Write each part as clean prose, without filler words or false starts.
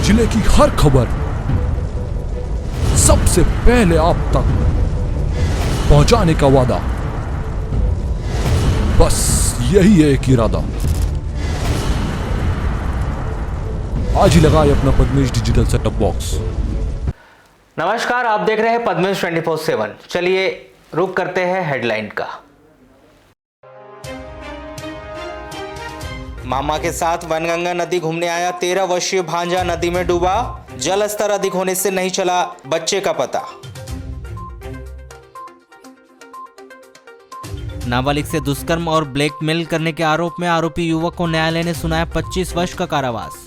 जिले की हर खबर सबसे पहले आप तक पहुंचाने का वादा, बस यही है एक इरादा। आज ही लगाए अपना पद्मेश डिजिटल सेटअप बॉक्स। नमस्कार, आप देख रहे हैं पद्मेश 24/7। चलिए रुक करते हैं हेडलाइन का। मामा के साथ वनगंगा नदी घूमने आया 13 वर्षीय भांजा नदी में डूबा। जल स्तर अधिक होने से नहीं चला बच्चे का पता। नाबालिग से दुष्कर्म और ब्लैकमेल करने के आरोप में आरोपी युवक को न्यायालय ने सुनाया 25 वर्ष का कारावास।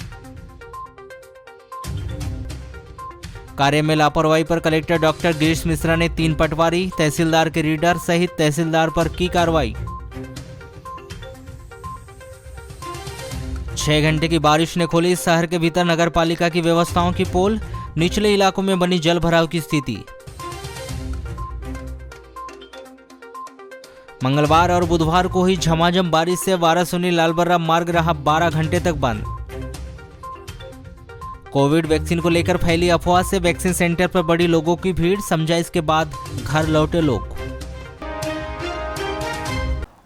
कार्य में लापरवाही पर कलेक्टर डॉक्टर गिरीश मिश्रा ने 3 पटवारी, तहसीलदार के रीडर सहित तहसीलदार पर की कार्रवाई। 6 घंटे की बारिश ने खोली शहर के भीतर नगरपालिका की व्यवस्थाओं की पोल। निचले इलाकों में बनी जल भराव की स्थिति। मंगलवार और बुधवार को हुई झमाझम बारिश से वारासुनी लालबर्रा मार्ग रहा 12 घंटे तक बंद। कोविड वैक्सीन को लेकर फैली अफवाह से वैक्सीन सेंटर पर बड़ी लोगों की भीड़, समझा इसके बाद घर लौटे लोग।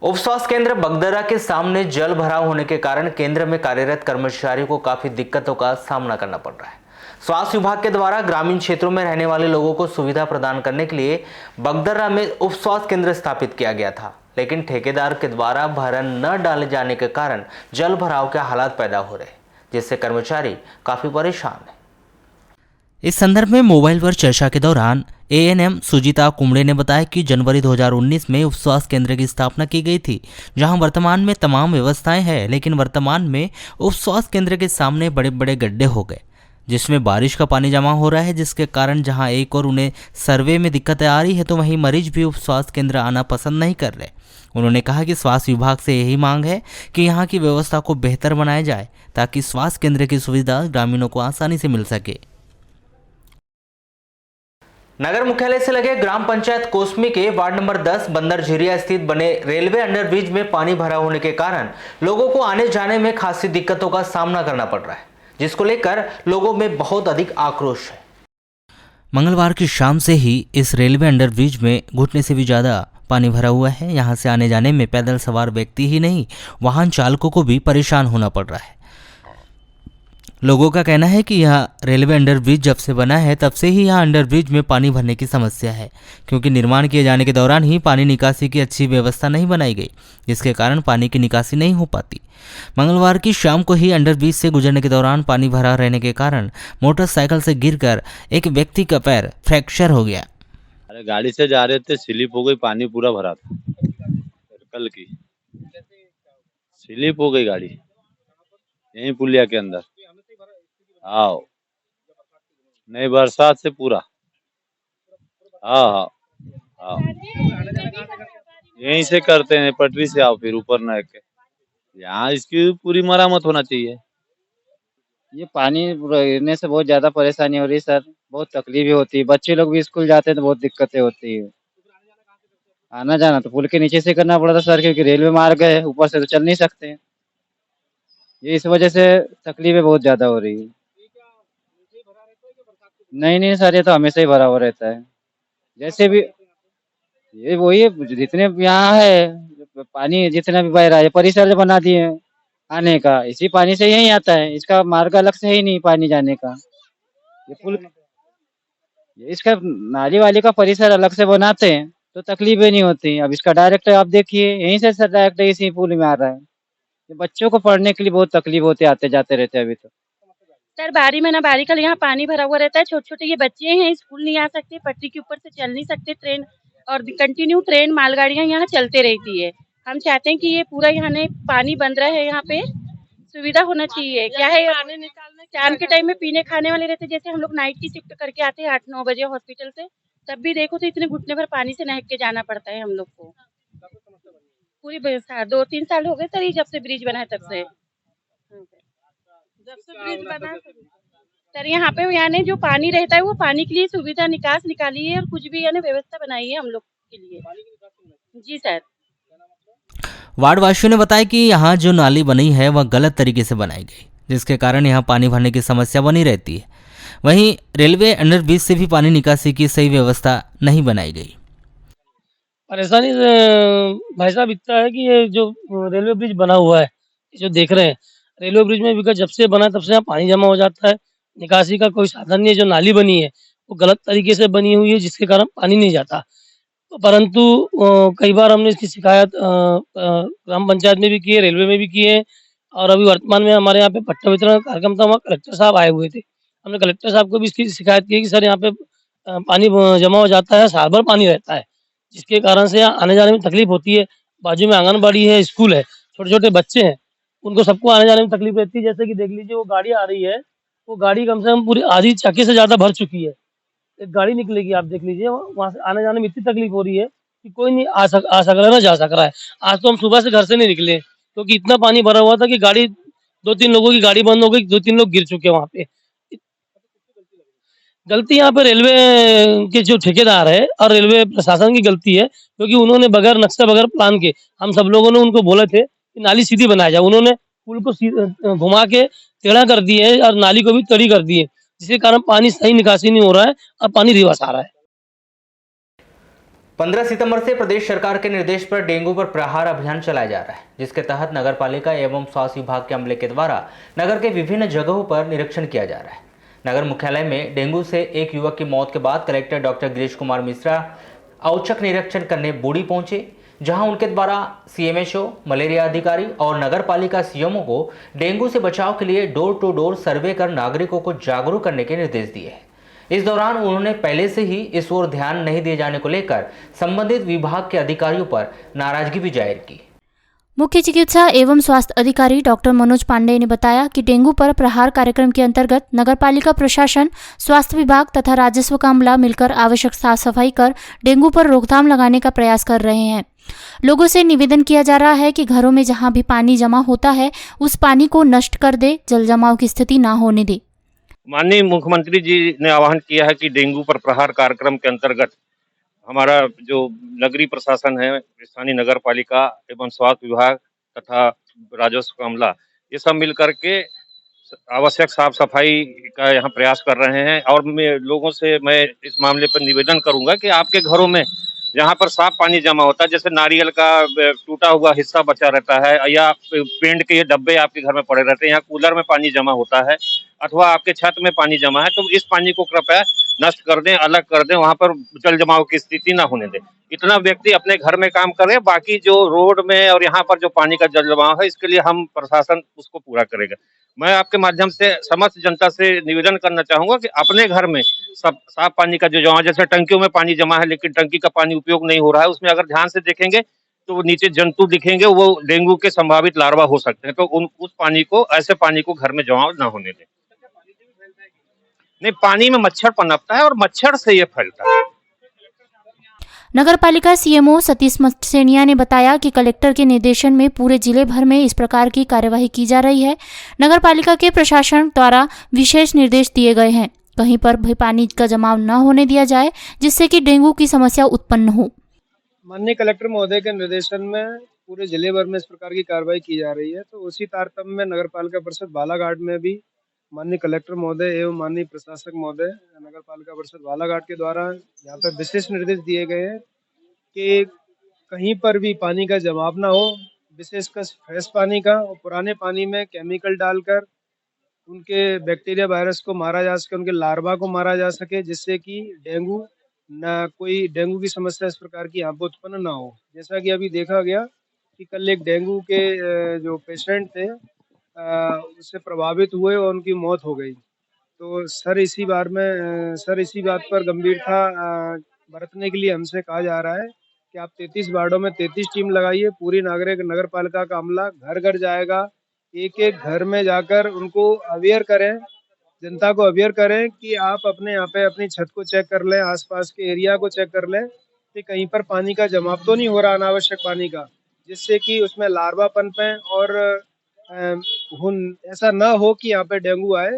उप स्वास्थ्य केंद्र बगदरा के सामने जल भराव होने के कारण केंद्र में कार्यरत कर्मचारियों को काफी दिक्कतों का सामना करना पड़ रहा है। स्वास्थ्य विभाग के द्वारा ग्रामीण क्षेत्रों में रहने वाले लोगों को सुविधा प्रदान करने के लिए बगदरा में उप स्वास्थ्य केंद्र स्थापित किया गया था, लेकिन ठेकेदार के द्वारा भरण न डाले जाने के कारण जल भराव के हालात पैदा हो रहे, जिससे कर्मचारी काफी परेशान हैं। इस संदर्भ में मोबाइल पर चर्चा के दौरान एएनएम सुजीता कुमड़े ने बताया कि जनवरी 2019 में उप स्वास्थ्य केंद्र की स्थापना की गई थी, जहां वर्तमान में तमाम व्यवस्थाएं हैं, लेकिन वर्तमान में उप स्वास्थ्य केंद्र के सामने बड़े बड़े गड्ढे हो गए, जिसमें बारिश का पानी जमा हो रहा है, जिसके कारण जहां एक और उन्हें सर्वे में दिक्कतें आ रही है, तो वहीं मरीज भी उप स्वास्थ्य केंद्र आना पसंद नहीं कर रहे। उन्होंने कहा कि स्वास्थ्य विभाग से यही मांग है कि यहाँ की व्यवस्था को बेहतर बनाया जाए, ताकि स्वास्थ्य केंद्र की सुविधा ग्रामीणों को आसानी से मिल सके। नगर मुख्यालय से लगे ग्राम पंचायत कोसमी के वार्ड नंबर 10 बंदर झिरिया स्थित बने रेलवे अंडरब्रिज में पानी भरा होने के कारण लोगों को आने जाने में खासी दिक्कतों का सामना करना पड़ रहा है, जिसको लेकर लोगों में बहुत अधिक आक्रोश है। मंगलवार की शाम से ही इस रेलवे अंडरब्रिज में घुटने से भी ज्यादा पानी भरा हुआ है। यहाँ से आने जाने में पैदल सवार व्यक्ति ही नहीं, वाहन चालकों को भी परेशान होना पड़ रहा है। लोगों का कहना है कि यह रेलवे अंडरब्रिज जब से बना है तब से ही यहाँ अंडरब्रिज में पानी भरने की समस्या है, क्योंकि निर्माण किए जाने के दौरान ही पानी निकासी की अच्छी व्यवस्था नहीं बनाई गई, जिसके कारण पानी की निकासी नहीं हो पाती। मंगलवार की शाम को ही अंडरब्रिज से गुजरने के दौरान पानी भरा रहने के कारण मोटरसाइकिल से गिरकर एक व्यक्ति का पैर फ्रैक्चर हो गया। अरे गाड़ी से जा रहे थे, स्लिप हो गई, पानी पूरा भरा था। कल की स्लिप हो गई गाड़ी यहीं पुलिया के अंदर। आओ नहीं, बरसात से पूरा। हाँ हाँ हाँ, यहीं से करते हैं, पटरी से आओ फिर ऊपर न के यहाँ इसकी पूरी मरम्मत होना चाहिए। ये पानी गिरने से बहुत ज्यादा परेशानी हो रही है सर, बहुत तकलीफ होती है। बच्चे लोग भी स्कूल जाते हैं तो बहुत दिक्कतें होती है। आना जाना तो पुल के नीचे से करना पड़ा था सर, क्योंकि रेलवे मार्ग है, ऊपर से तो चल नहीं सकते। ये इस वजह से तकलीफें बहुत ज्यादा हो रही है। नहीं नहीं सर, ये तो हमेशा ही भरा हुआ रहता है। जैसे भी ये वही है, जितने यहाँ है पानी जितना भी बह रहा है, परिसर जो बना दिए हैं आने का, इसी पानी से यही आता है। इसका मार्ग अलग से ही नहीं पानी जाने का। ये पुल, इसका नाली वाली का परिसर अलग से बनाते हैं तो तकलीफें नहीं होती। अब इसका डायरेक्ट आप देखिए, यहीं से सर डायरेक्ट इसी पुल में आ रहा है। ये बच्चों को पढ़ने के लिए बहुत तकलीफ होती है, आते जाते रहते हैं। अभी तो सर बारी में ना बारी कल यहाँ पानी भरा हुआ रहता है। छोटे छोटे ये बच्चे हैं, स्कूल नहीं आ सकते, पटरी के ऊपर से चल नहीं सकते ट्रेन, और कंटिन्यू ट्रेन मालगाड़ियाँ यहाँ चलते रहती है। हम चाहते हैं कि ये पूरा यहाँ पानी बन रहा है, यहाँ पे सुविधा होना चाहिए। क्या है, शाम के टाइम में पीने खाने वाले रहते, जैसे हम लोग नाइट की शिफ्ट करके आते हैं 8-9 बजे हॉस्पिटल से, तब भी देखो तो इतने घुटने भर पानी से नहक के जाना पड़ता है हम लोग को। पूरी 2-3 साल हो गए सर, ये जब से ब्रिज बना है तब से। जब से ब्रिज बना सर, यहाँ पे यानी जो पानी रहता है वो पानी के लिए सुविधा निकास निकाली है, और कुछ भी यानी व्यवस्था बनाई है हम लोग के लिए। जी सर। वार्ड वासियों ने बताया कि यहाँ जो नाली बनी है वह गलत तरीके से बनाई गई, जिसके कारण यहाँ पानी भरने की समस्या बनी रहती है। वहीं रेलवे अंडरब्रिज से भी पानी निकासी की सही व्यवस्था नहीं बनाई गई। परेशानी भाई साहब इतना है कि ये जो रेलवे ब्रिज बना हुआ है, जो देख रहे हैं, रेलवे ब्रिज में विगत जब से बना है तब से यहाँ पानी जमा हो जाता है। निकासी का कोई साधन नहीं है। जो नाली बनी है वो गलत तरीके से बनी हुई है, जिसके कारण पानी नहीं जाता। तो परंतु कई बार हमने इसकी शिकायत ग्राम पंचायत में भी की है, रेलवे में भी की है, और अभी वर्तमान में हमारे यहाँ पे पट्टा वितरण कार्यक्रम था, वहाँ कलेक्टर साहब आए हुए थे। हमने कलेक्टर साहब को भी इसकी शिकायत की कि सर यहाँ पे पानी जमा हो जाता है, साल भर पानी रहता है, जिसके कारण से यहाँ आने-जाने में तकलीफ होती है। बाजू में आंगनबाड़ी है, स्कूल है, छोटे-छोटे बच्चे हैं, उनको सबको आने-जाने में तकलीफ रहती है। जैसे कि देख लीजिए वो गाड़ी आ रही है, वो गाड़ी कम से कम पूरी आधी चक्के से ज़्यादा भर चुकी है। एक गाड़ी निकलेगी, आप देख लीजिए, वहाँ से आने-जाने में इतनी तकलीफ हो रही है कि कोई नहीं आ सक रहा है ना जा सक रहा है। आज तो हम सुबह से घर से नहीं निकले, क्योंकि इतना पानी भरा हुआ था कि गाड़ी 2-3 लोगों की गाड़ी बंद हो गई, 2-3 लोग गिर चुके हैं वहाँ पे। गलती यहाँ पे रेलवे के जो ठेकेदार है और रेलवे प्रशासन की गलती है, क्योंकि उन्होंने बगैर नक्शा, बगैर प्लान के, हम सब लोगों ने उनको बोले थे कि नाली सीधी बनाया जाए, उन्होंने पुल को घुमा के टेढ़ा कर दी है और नाली को भी टेढ़ी कर दी है, जिसके कारण पानी सही निकासी नहीं हो रहा है और पानी रिवर्स आ रहा है। 15 सितंबर से प्रदेश सरकार के निर्देश पर डेंगू पर प्रहार अभियान चलाया जा रहा है, जिसके तहत नगर पालिका एवं स्वास्थ्य विभाग के अमले के द्वारा नगर के विभिन्न जगहों पर निरीक्षण किया जा रहा है। नगर मुख्यालय में डेंगू से एक युवक की मौत के बाद कलेक्टर डॉक्टर गिरीश कुमार मिश्रा औचक निरीक्षण करने बूढ़ी पहुंचे, जहां उनके द्वारा सीएमएचओ, मलेरिया अधिकारी और नगर पालिका सीएमओ को डेंगू से बचाव के लिए डोर टू डोर सर्वे कर नागरिकों को जागरूक करने के निर्देश दिए हैं। इस दौरान उन्होंने पहले से ही इस ओर ध्यान नहीं दिए जाने को लेकर संबंधित विभाग के अधिकारियों पर नाराजगी भी जाहिर की। मुख्य चिकित्सा एवं स्वास्थ्य अधिकारी डॉक्टर मनोज पांडे ने बताया कि डेंगू पर प्रहार कार्यक्रम के अंतर्गत नगरपालिका प्रशासन, स्वास्थ्य विभाग तथा राजस्व का अमला मिलकर आवश्यक साफ सफाई कर डेंगू पर रोकथाम लगाने का प्रयास कर रहे हैं। लोगों से निवेदन किया जा रहा है कि घरों में जहां भी पानी जमा होता है उस पानी को नष्ट कर दे, जल जमाव की स्थिति न होने दे। माननीय मुख्यमंत्री जी ने आह्वान किया है कि डेंगू पर प्रहार कार्यक्रम के अंतर्गत हमारा जो नगरीय प्रशासन है, स्थानीय नगर पालिका एवं स्वास्थ्य विभाग तथा राजस्व का अमला, ये सब मिल करके आवश्यक साफ सफाई का यहाँ प्रयास कर रहे हैं। और लोगों से मैं इस मामले पर निवेदन करूंगा कि आपके घरों में जहाँ पर साफ पानी जमा होता है, जैसे नारियल का टूटा हुआ हिस्सा बचा रहता है या पेंट के ये डब्बे आपके घर में पड़े रहते हैं, यहाँ कूलर में पानी जमा होता है अथवा आपके छत में पानी जमा है, तो इस पानी को कृपया नष्ट कर दें, अलग कर दें, वहाँ पर जल जमाव की स्थिति ना होने दें। इतना व्यक्ति अपने घर में काम करे, बाकी जो रोड में और यहाँ पर जो पानी का जल जमाव है, इसके लिए हम प्रशासन उसको पूरा करेगा। मैं आपके माध्यम से समस्त जनता से निवेदन करना चाहूंगा कि अपने घर में सब साफ पानी का जो जमा, जैसे टंकियों में पानी जमा है लेकिन टंकी का पानी उपयोग नहीं हो रहा है, उसमें अगर ध्यान से देखेंगे तो वो नीचे जंतु दिखेंगे, वो डेंगू के संभावित लार्वा हो सकते हैं, तो उस पानी को, ऐसे पानी को घर में जमा ना होने दें। नहीं, पानी में मच्छर पनपता है और मच्छर से ये फैलता है। नगरपालिका सीएमओ सतीश मसेनिया ने बताया कि कलेक्टर के निर्देशन में पूरे जिले भर में इस प्रकार की कार्यवाही की जा रही है। नगरपालिका के प्रशासन द्वारा विशेष निर्देश दिए गए हैं, कहीं पर भी पानी का जमाव न होने दिया जाए, जिससे कि डेंगू की समस्या उत्पन्न हो। माननीय कलेक्टर महोदय के निर्देशन में पूरे जिले भर में इस प्रकार की कार्रवाई की जा रही है, तो उसी तारतम्य में नगरपालिका परिषद बालाघाट में भी माननीय कलेक्टर महोदय एवं माननीय प्रशासक महोदय नगर पालिका परिषद बालाघाट के द्वारा यहाँ पर विशेष निर्देश दिए गए हैं कि कहीं पर भी पानी का जमाव ना हो, विशेषकर फ्रेश पानी का, और पुराने पानी में केमिकल डालकर उनके बैक्टीरिया वायरस को मारा जा सके, उनके लार्वा को मारा जा सके, जिससे कि डेंगू की समस्या इस प्रकार की यहाँ पर उत्पन्न ना हो। जैसा कि अभी देखा गया कि कल एक डेंगू के जो पेशेंट थे उससे प्रभावित हुए और उनकी मौत हो गई। तो सर इसी बात पर गंभीरता बरतने के लिए हमसे कहा जा रहा है कि आप 33 वार्डों में 33 टीम लगाइए, पूरी नगर पालिका का अमला घर घर जाएगा, एक एक घर में जाकर उनको अवेयर करें, जनता को अवेयर करें कि आप अपने यहाँ पे अपनी छत को चेक कर लें, आसपास के एरिया को चेक कर लें कि कहीं पर पानी का जमाव तो नहीं हो रहा अनावश्यक पानी का, जिससे कि उसमें लार्वा पनपे और ऐसा ना हो कि यहाँ पे डेंगू आए।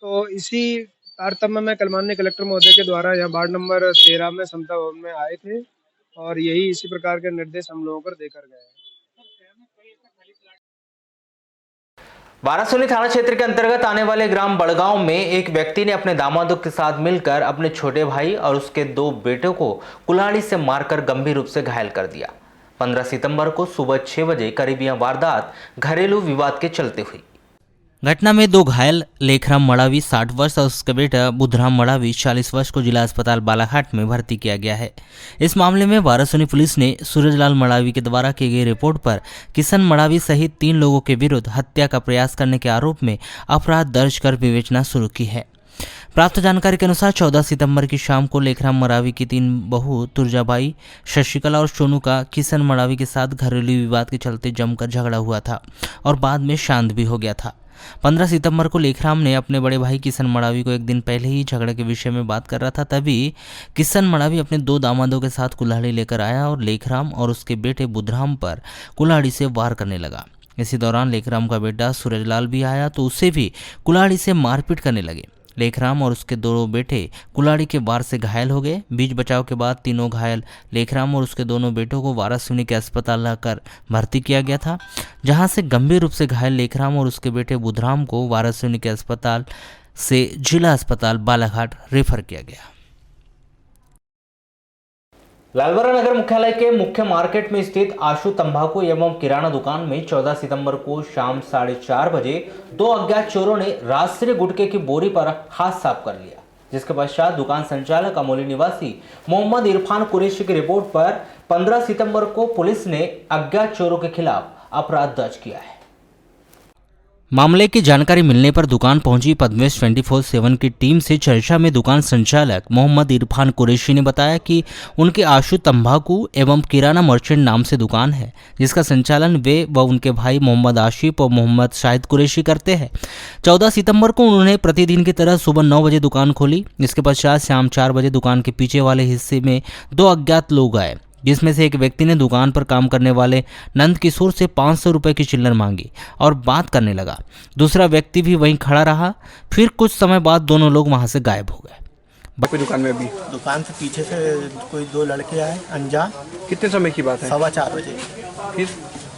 तो इसी तारतम्य में कल माननीय कलेक्टर महोदय के द्वारा यहाँ वार्ड नंबर 13 में समता भवन में आए थे और यही इसी प्रकार के निर्देश हम लोगों पर देकर गए हैं। वारासोनी थाना क्षेत्र के अंतर्गत आने वाले ग्राम बड़गांव में एक व्यक्ति ने अपने दामादों के साथ मिलकर अपने छोटे भाई और उसके 2 बेटों को कुल्हाड़ी से मारकर गंभीर रूप से घायल कर दिया। 15 सितंबर को सुबह 6 बजे करीब यह वारदात घरेलू विवाद के चलते हुई। घटना में 2 घायल लेखराम मड़ावी 60 वर्ष और उसका बेटा बुधराम मड़ावी 40 वर्ष को जिला अस्पताल बालाघाट में भर्ती किया गया है। इस मामले में वारासोनी पुलिस ने सूरजलाल मड़ावी के द्वारा की गई रिपोर्ट पर किशन मड़ावी सहित 3 लोगों के विरुद्ध हत्या का प्रयास करने के आरोप में अपराध दर्ज कर विवेचना शुरू की है। प्राप्त जानकारी के अनुसार 14 सितंबर की शाम को लेखराम मड़ावी की 3 बहू तुरजाबाई, शशिकला और सोनू का किशन मड़ावी के साथ घरेलू विवाद के चलते जमकर झगड़ा हुआ था और बाद में शांत भी हो गया था। 15 सितंबर को लेखराम ने अपने बड़े भाई किशन मड़ावी को एक दिन पहले ही झगड़े के विषय में बात कर रहा था, तभी किशन मड़ावी अपने 2 दामादों के साथ कुल्हाड़ी लेकर आया और लेखराम और उसके बेटे बुधराम पर कुल्हाड़ी से वार करने लगा। इसी दौरान लेखराम का बेटा सूरजलाल भी आया तो उसे भी कुल्हाड़ी से मारपीट करने लगे। लेखराम और उसके 2 बेटे कुल्हाड़ी के वार से घायल हो गए। बीच बचाव के बाद तीनों घायल लेखराम और उसके दोनों बेटों को वारासोनी के अस्पताल लाकर भर्ती किया गया था, जहां से गंभीर रूप से घायल लेखराम और उसके बेटे बुधराम को वारासोनी के अस्पताल से जिला अस्पताल बालाघाट रेफर किया गया। लालबरा नगर मुख्यालय के मुख्य मार्केट में स्थित आशु तंबाकू एवं किराना दुकान में 14 सितंबर को शाम 4:30 बजे 2 अज्ञात चोरों ने राष्ट्रीय गुटखे की बोरी पर हाथ साफ कर लिया, जिसके पश्चात दुकान संचालक अमोली निवासी मोहम्मद इरफान कुरैशी की रिपोर्ट पर 15 सितंबर को पुलिस ने अज्ञात चोरों के खिलाफ अपराध दर्ज किया है। मामले की जानकारी मिलने पर दुकान पहुंची पद्मेश 24/7 की टीम से चर्चा में दुकान संचालक मोहम्मद इरफान कुरैशी ने बताया कि उनके आशु तंबाकू एवं किराना मर्चेंट नाम से दुकान है, जिसका संचालन वे व उनके भाई मोहम्मद आशिफ और मोहम्मद शाहिद कुरैशी करते हैं। 14 सितंबर को उन्होंने प्रतिदिन की तरह सुबह 9 बजे दुकान खोली। इसके पश्चात शाम 4 बजे दुकान के पीछे वाले हिस्से में 2 अज्ञात लोग आए, जिसमें से एक व्यक्ति ने दुकान पर काम करने वाले नंद किशोर से 500 रुपये की चिल्लर मांगी और बात करने लगा। दूसरा व्यक्ति भी वहीं खड़ा रहा। फिर कुछ समय बाद दोनों लोग वहां से गायब हो गए। दुकान में अभी दुकान से पीछे से कोई 2 लड़के आए अनजान। कितने समय की बात है? 4:15 बजे। फिर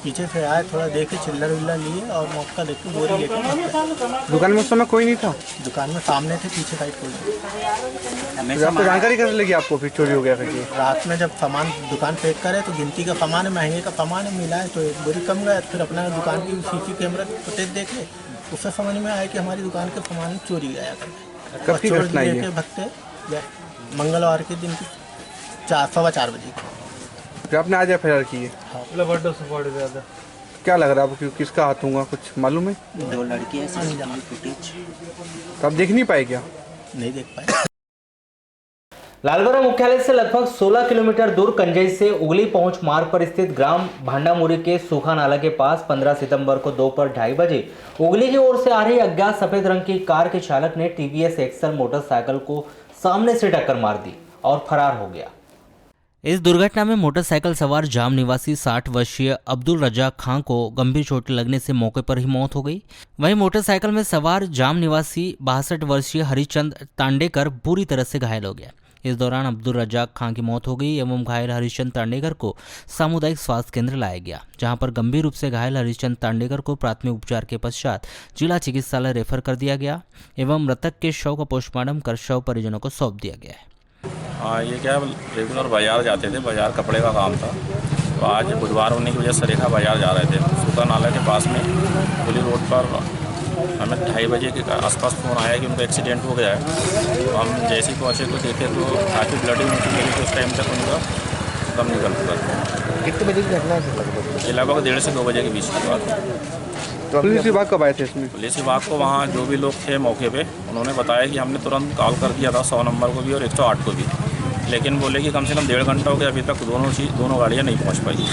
पीछे से आए, थोड़ा देखे, चिल्लर विल्लर लिए और मौका देखे बोरी लेके। दुकान में उस समय कोई नहीं था? दुकान में सामने थे, पीछे साइड कोई। आपको जानकारी कैसे लगी आपको फिर चोरी हो गया? फिर रात में जब सामान दुकान पैक करे तो गिनती का सामान है, महंगे का सामान है, मिला है तो एक बोरी कम गया। फिर अपना दुकान की सीसी कैमरा फुटेज देखे, उससे समझ में आया कि हमारी दुकान के सामान चोरी गया करके। कब की घटना है? भगते मंगलवार के दिन की 4:15 बजे। फिर आपने आज FIR की है? क्या लग रहा है आपको, किसका हाथ होगा, कुछ मालूम है? 2 लड़की है, फुटेज तो आप देख नहीं पाए क्या? नहीं देख पाए। लालबरा मुख्यालय से लगभग 16 किलोमीटर दूर कंजई से उगली पहुंच मार्ग पर स्थित ग्राम भांडामुरी के सूखा नाला के पास 15 सितंबर को दोपहर 2:30 बजे उगली की ओर से आ रही अज्ञात सफेद रंग की कार के चालक ने TVS एक्सल मोटरसाइकिल को सामने से टक्कर मार दी और फरार हो गया। इस दुर्घटना में मोटरसाइकिल सवार जाम निवासी 60 वर्षीय अब्दुल रजाक खां को गंभीर चोटें लगने से मौके पर ही मौत हो गई। वहीं मोटरसाइकिल में सवार जाम निवासी 62 वर्षीय हरिचंद तांडेकर बुरी तरह से घायल हो गया। इस दौरान अब्दुल रजाक खां की मौत हो गई एवं घायल हरिचंद तांडेकर को सामुदायिक स्वास्थ्य केंद्र लाया गया, जहां पर गंभीर रूप से घायल हरिचंद तांडेकर को प्राथमिक उपचार के पश्चात जिला चिकित्सालय रेफर कर दिया गया एवं मृतक के शव का पोस्टमार्टम कर शव परिजनों को सौंप दिया गया है। ये क्या रेगुलर बाजार जाते थे, बाजार कपड़े का काम था, तो आज बुधवार होने की वजह से रेखा बाजार जा रहे थे। सूखा नाला के पास में पुली रोड पर हमें 2:30 बजे के आसपास फ़ोन आया कि उनको एक्सीडेंट हो गया है। तो हम जैसे ही पहुँचे तो देखे तो काफ़ी ब्लडिंग होती है, तो उस टाइम तक उनका दम निकल चुका था। कितने बजे की घटना है? ये लगभग 1:30 से 2 बजे के बीच की बात है। तो पुलिस विभाग कब आए थे इसमें? पुलिस विभाग को वहाँ जो भी लोग थे मौके पे उन्होंने बताया कि हमने तुरंत कॉल कर दिया था 100 नंबर को भी और 108 को भी, लेकिन बोले कि कम से कम 1.5 घंटा हो गया, अभी तक दोनों गाड़ियाँ नहीं पहुँच पाई।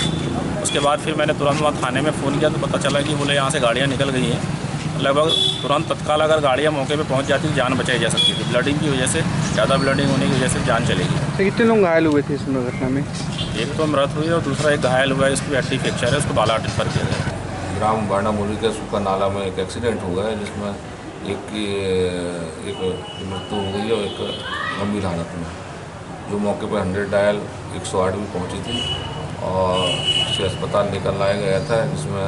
उसके बाद फिर मैंने तुरंत वहाँ थाने में फ़ोन किया तो पता चला कि बोले यहाँ से गाड़ियाँ निकल गई हैं। लगभग तुरंत तत्काल अगर गाड़ियाँ मौके पे पहुँच जाती तो जान बचाई जा सकती थी। ब्लडिंग की वजह से, ज़्यादा ब्लडिंग होने की वजह से जान चलेगी। तो कितने लोग घायल हुए थे इस दुर्घटना में? एक तो मृत हुई और दूसरा एक घायल हुआ है, इसकी हड्डी फ्रैक्चर है, उसको बालाघाट रेफर किया गया। ग्राम भांडामुरी के सूखा नाला में एक एक्सीडेंट हुआ है, जिसमें एक की मृत्यु हो गई और एक गंभीर हालत में, जो मौके पर 100 डायल 108 भी पहुंची थी और उसे अस्पताल लेकर लाया गया था, जिसमें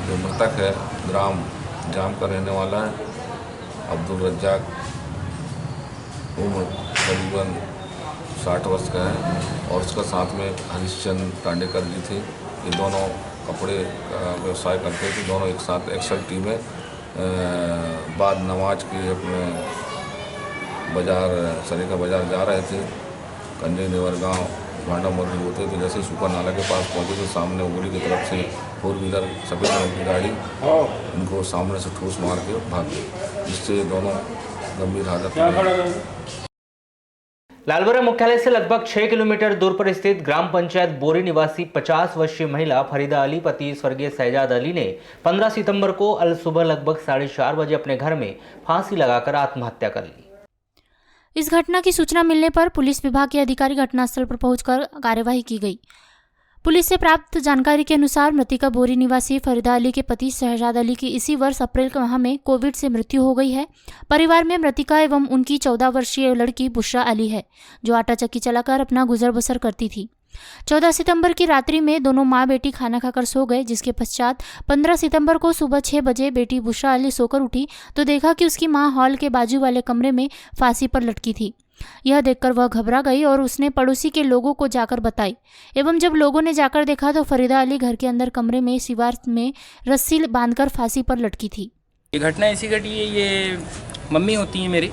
जो मृतक है ग्राम जाम का रहने वाला है। अब्दुल रज्जाक उम्र करीबन 60 वर्ष का है और उसका साथ में हरीशचंद तांडेकर जी थे। ये दोनों कपड़े का व्यवसाय करते थे। दोनों एक साथ एक्सल टीम में बाद नमाज के अपने बाज़ार सरीका बाज़ार जा रहे थे। कंजे नेवर गाँव भांडा मर्जी होते थे। जैसे ही सुपर नाला के पास पहुँचे तो सामने उगली की तरफ से 4 व्हीलर सफ़ेद रंग की गाड़ी इनको सामने से ठूस मार के भाग गई, जिससे दोनों गंभीर हालत में। लालबरा मुख्यालय से लगभग 6 किलोमीटर दूर पर स्थित ग्राम पंचायत बोरी निवासी 50 वर्षीय महिला फरीदा अली पति स्वर्गीय शहजाद अली ने 15 सितंबर को अल सुबह लगभग 4:30 बजे अपने घर में फांसी लगाकर आत्महत्या कर ली। इस घटना की सूचना मिलने पर पुलिस विभाग के अधिकारी घटनास्थल पर पहुंचकर कार्यवाही की गई। पुलिस से प्राप्त जानकारी के अनुसार मृतिका बोरी निवासी फरीदा अली के पति शहजाद अली की इसी वर्ष अप्रैल माह में कोविड से मृत्यु हो गई है। परिवार में मृतिका एवं उनकी 14 वर्षीय लड़की बुशरा अली है, जो आटा चक्की चलाकर अपना गुजर बसर करती थी। 14 सितंबर की रात्रि में दोनों माँ बेटी खाना खाकर सो गए, जिसके पश्चात 15 सितंबर को सुबह 6 बजे बेटी बुशरा अली सोकर उठी तो देखा कि उसकी माँ हॉल के बाजू वाले कमरे में फांसी पर लटकी थी। यह देखकर वह घबरा गई और उसने पड़ोसी के लोगों को जाकर बताई एवं जब लोगों ने जाकर देखा तो फरीदा अली घर के अंदर कमरे में दीवार में रस्सी बांधकर फांसी पर लटकी थी। ये घटना ऐसी घटी है, ये मम्मी होती है मेरी,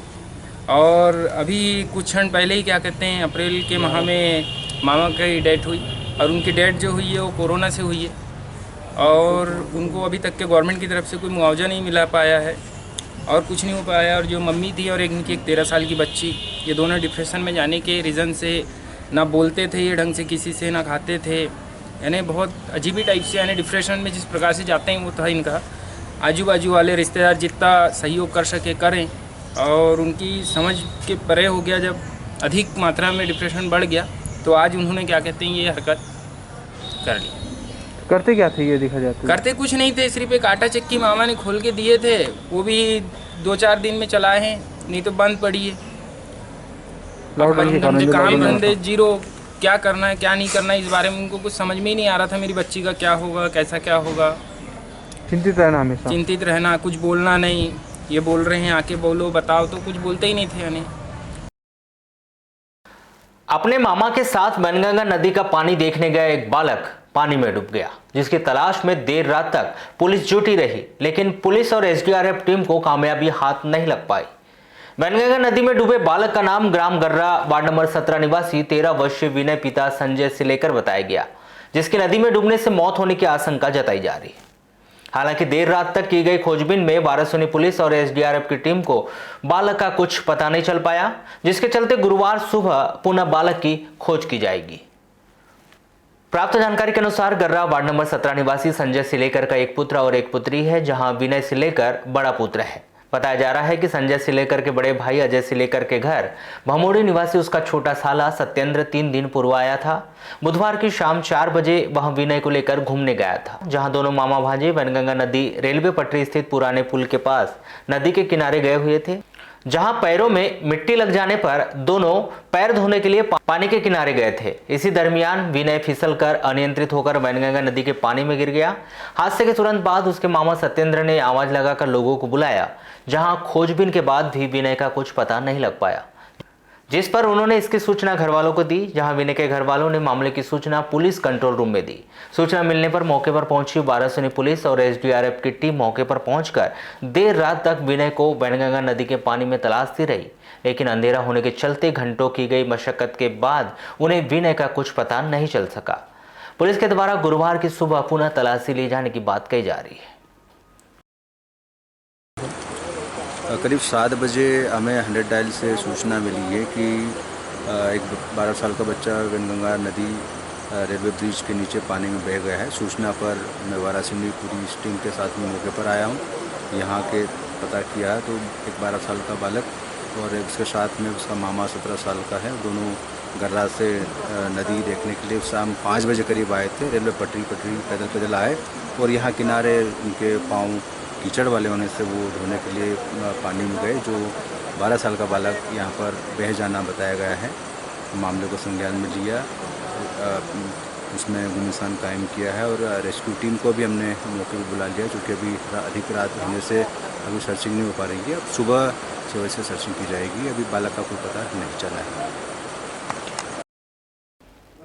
और अभी कुछ क्षण पहले ही क्या कहते हैं अप्रैल के माह में मामा की डेथ हुई और उनकी डेथ जो हुई है वो कोरोना से हुई है और उनको अभी तक के गवर्नमेंट की तरफ से कोई मुआवजा नहीं मिला पाया है और कुछ नहीं हो पाया। और जो मम्मी थी और इनकी एक 13 साल की बच्ची, ये दोनों डिप्रेशन में जाने के रीज़न से ना बोलते थे ये ढंग से किसी से, ना खाते थे, यानी बहुत अजीब ही टाइप से, यानी डिप्रेशन में जिस प्रकार से जाते हैं वो था इनका। आजू बाजू वाले रिश्तेदार जितना सहयोग कर सके करें और उनकी समझ के परे हो गया। जब अधिक मात्रा में डिप्रेशन बढ़ गया तो आज उन्होंने क्या कहते हैं ये हरकत कर ली। करते क्या थे ये देखा जाता? करते कुछ नहीं थे, सिर्फ एक आटा चक्की मामा ने खोल के दिए थे, वो भी 2-4 दिन में चलाए हैं, नहीं तो बंद पड़ी है। काम धंधे जीरो, क्या करना है क्या नहीं करना है इस बारे में उनको कुछ समझ में ही नहीं आ रहा था। मेरी बच्ची का क्या होगा, कैसा क्या होगा, चिंतित रहना हमेशा, चिंतित रहना, कुछ बोलना नहीं। ये बोल रहे हैं आके बोलो बताओ, तो कुछ बोलते ही नहीं थे। यानी अपने मामा के साथ वैनगंगा नदी का पानी देखने गया एक बालक पानी में डूब गया, जिसकी तलाश में देर रात तक पुलिस जुटी रही, लेकिन पुलिस और एसडीआरएफ टीम को कामयाबी हाथ नहीं लग पाई। वैनगंगा नदी में डूबे बालक का नाम ग्राम गर्रा वार्ड नंबर 17 निवासी 13 वर्षीय विनय पिता संजय सिलेकर बताया गया, जिसकी नदी में डूबने से मौत होने की आशंका जताई जा रही है। हालांकि देर रात तक की गई खोजबीन में वारासोनी पुलिस और एसडीआरएफ की टीम को बालक का कुछ पता नहीं चल पाया, जिसके चलते गुरुवार सुबह पुनः बालक की खोज की जाएगी। प्राप्त जानकारी के अनुसार गर्रा वार्ड नंबर 17 निवासी संजय सिलेकर का एक पुत्र और एक पुत्री है, जहां विनय सिलेकर बड़ा पुत्र है। बताया जा रहा है कि संजय सिलेकर के बड़े भाई अजय सिलेकर के घर भमोड़ी निवासी उसका छोटा साला सत्येंद्र 3 दिन पूर्व आया था। बुधवार की शाम 4 बजे वह विनय को लेकर घूमने गया था, जहां दोनों मामा भांजे वैनगंगा नदी रेलवे पटरी स्थित पुराने पुल के पास नदी के किनारे गए हुए थे, जहां पैरों में मिट्टी लग जाने पर दोनों पैर धोने के लिए पानी के किनारे गए थे। इसी दरमियान विनय फिसलकर अनियंत्रित होकर वैनगंगा नदी के पानी में गिर गया। हादसे के तुरंत बाद उसके मामा सत्येंद्र ने आवाज लगाकर लोगों को बुलाया, जहां खोजबीन के बाद भी विनय का कुछ पता नहीं लग पाया, जिस पर उन्होंने इसकी सूचना घर वालों को दी। जहां विनय के घर वालों ने मामले की सूचना पुलिस कंट्रोल रूम में दी। सूचना मिलने पर मौके पर पहुंची वारासोनी पुलिस और एसडीआरएफ की टीम मौके पर पहुंचकर देर रात तक विनय को वैनगंगा नदी के पानी में तलाशती रही, लेकिन अंधेरा होने के चलते घंटों की गई मशक्कत के बाद उन्हें विनय का कुछ पता नहीं चल सका। पुलिस के द्वारा गुरुवार की सुबह पुनः तलाशी ली जाने की बात कही जा रही है। करीब 7 बजे हमें 100 डायल से सूचना मिली है कि एक 12 साल का बच्चा वैनगंगा नदी रेलवे ब्रिज के नीचे पानी में बह गया है। सूचना पर मैं वाराणसी पूरी टीम के साथ में मौके पर आया हूँ। यहाँ के पता किया है तो एक 12 साल का बालक और उसके साथ में उसका मामा 17 साल का है। दोनों गर्रा से नदी देखने के लिए शाम 5 बजे करीब आए थे। रेलवे पटरी पैदल आए और यहाँ किनारे उनके पाँव कीचड़ वाले होने से वो धोने के लिए पानी में गए। जो 12 साल का बालक यहाँ पर बह जाना बताया गया है। मामले को संज्ञान में लिया, उसमें गुलिस्तान कायम किया है और रेस्क्यू टीम को भी हमने मौके पर बुला लिया, क्योंकि अभी अधिक रात होने से अभी सर्चिंग नहीं हो पा रही है। अब सुबह 6 बजे से सर्चिंग की जाएगी। अभी बालक का कोई पता नहीं चला है।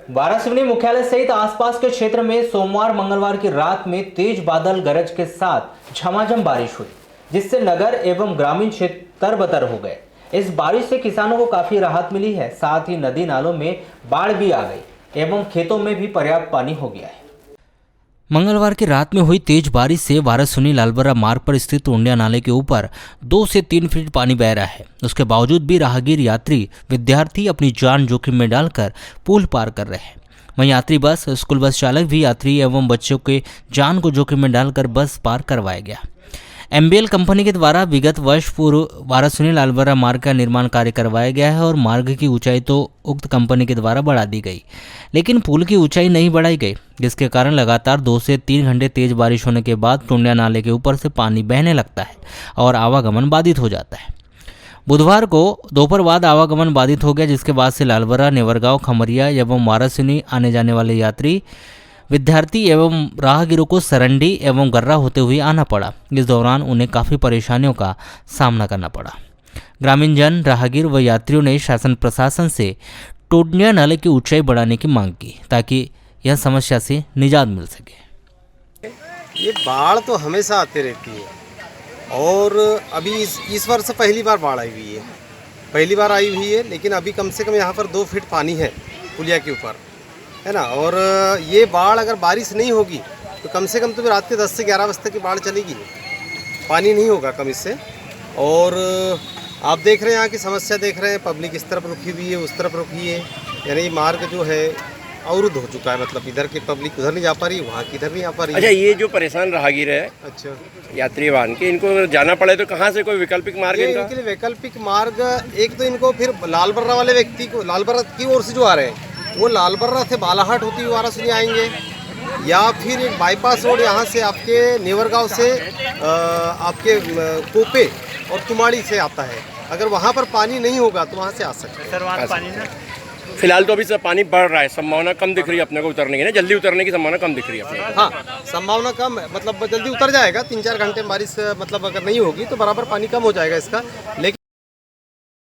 वारासिवनी मुख्यालय सहित आसपास के क्षेत्र में सोमवार मंगलवार की रात में तेज बादल गरज के साथ झमाझम बारिश हुई, जिससे नगर एवं ग्रामीण क्षेत्र तरबतर हो गए। इस बारिश से किसानों को काफी राहत मिली है, साथ ही नदी नालों में बाढ़ भी आ गई एवं खेतों में भी पर्याप्त पानी हो गया है। मंगलवार की रात में हुई तेज बारिश से वारासिवनी लालबर्रा मार्ग पर स्थित टोंडिया नाले के ऊपर 2 से 3 फीट पानी बह रहा है। उसके बावजूद भी राहगीर, यात्री, विद्यार्थी अपनी जान जोखिम में डालकर पुल पार कर रहे हैं। वहीं यात्री बस, स्कूल बस चालक भी यात्री एवं बच्चों के जान को जोखिम में डालकर बस पार करवाया गया। MBL कंपनी के द्वारा विगत वर्ष पूर्व वारासिवनी लालबर्रा मार्ग का निर्माण कार्य करवाया गया है और मार्ग की ऊंचाई तो उक्त कंपनी के द्वारा बढ़ा दी गई, लेकिन पुल की ऊंचाई नहीं बढ़ाई गई, जिसके कारण लगातार 2 से 3 घंटे तेज बारिश होने के बाद टोंडिया नाले के ऊपर से पानी बहने लगता है और आवागमन बाधित हो जाता है। बुधवार को दोपहर बाद आवागमन बाधित हो गया, जिसके बाद से लालबर्रा, नेवरगांव, खमरिया एवं वारासिवनी आने जाने वाले यात्री, विद्यार्थी एवं राहगीरों को सरंडी एवं गर्रा होते हुए आना पड़ा। इस दौरान उन्हें काफ़ी परेशानियों का सामना करना पड़ा। ग्रामीण जन, राहगीर व यात्रियों ने शासन प्रशासन से टोंडिया नाले की ऊंचाई बढ़ाने की मांग की, ताकि यह समस्या से निजात मिल सके। ये बाढ़ तो हमेशा आती रहती है और अभी इस वर्ष पहली बार बाढ़ आई हुई है, लेकिन अभी कम से कम यहाँ पर 2 फीट पानी है पुलिया के ऊपर, है ना। और ये बाढ़ अगर बारिश नहीं होगी तो कम से कम तो रात के 10 से 11 बजे तक की बाढ़ चलेगी, पानी नहीं होगा कम इससे। और आप देख रहे हैं यहाँ की समस्या देख रहे हैं, पब्लिक इस तरफ रुकी हुई है, उस तरफ रुकी है, यानी मार्ग जो है अवरुद्ध हो चुका है। मतलब इधर की पब्लिक उधर नहीं जा पा रही, वहाँ की इधर नहीं आ पा रही। अच्छा, ये जो परेशान राहगीर है, अच्छा, यात्री वाहन के, इनको जाना पड़े तो कहाँ से कोई वैकल्पिक मार्ग इनके लिए वैकल्पिक मार्ग एक तो इनको फिर लालबर्रा वाले व्यक्ति को, लालबर्रा की ओर से जो आ रहे हैं वो लालबर्रा से बालाहाट होती हुई वारासिवनी आएंगे, या फिर एक बाईपास रोड यहाँ से आपके नेवरगांव से आपके कोपे और तुमाड़ी से आता है। अगर वहाँ पर पानी नहीं होगा तो वहाँ से आ सकते हैं। सर, वहाँ पानी ना फिलहाल तो अभी सब पानी बढ़ रहा है, संभावना कम दिख रही है अपने को उतरने की, ना जल्दी उतरने की संभावना कम दिख रही है अपने को। हाँ, संभावना कम है, मतलब जल्दी उतर जाएगा। 3-4 घंटे बारिश मतलब अगर नहीं होगी तो बराबर पानी कम हो जाएगा इसका। लेकिन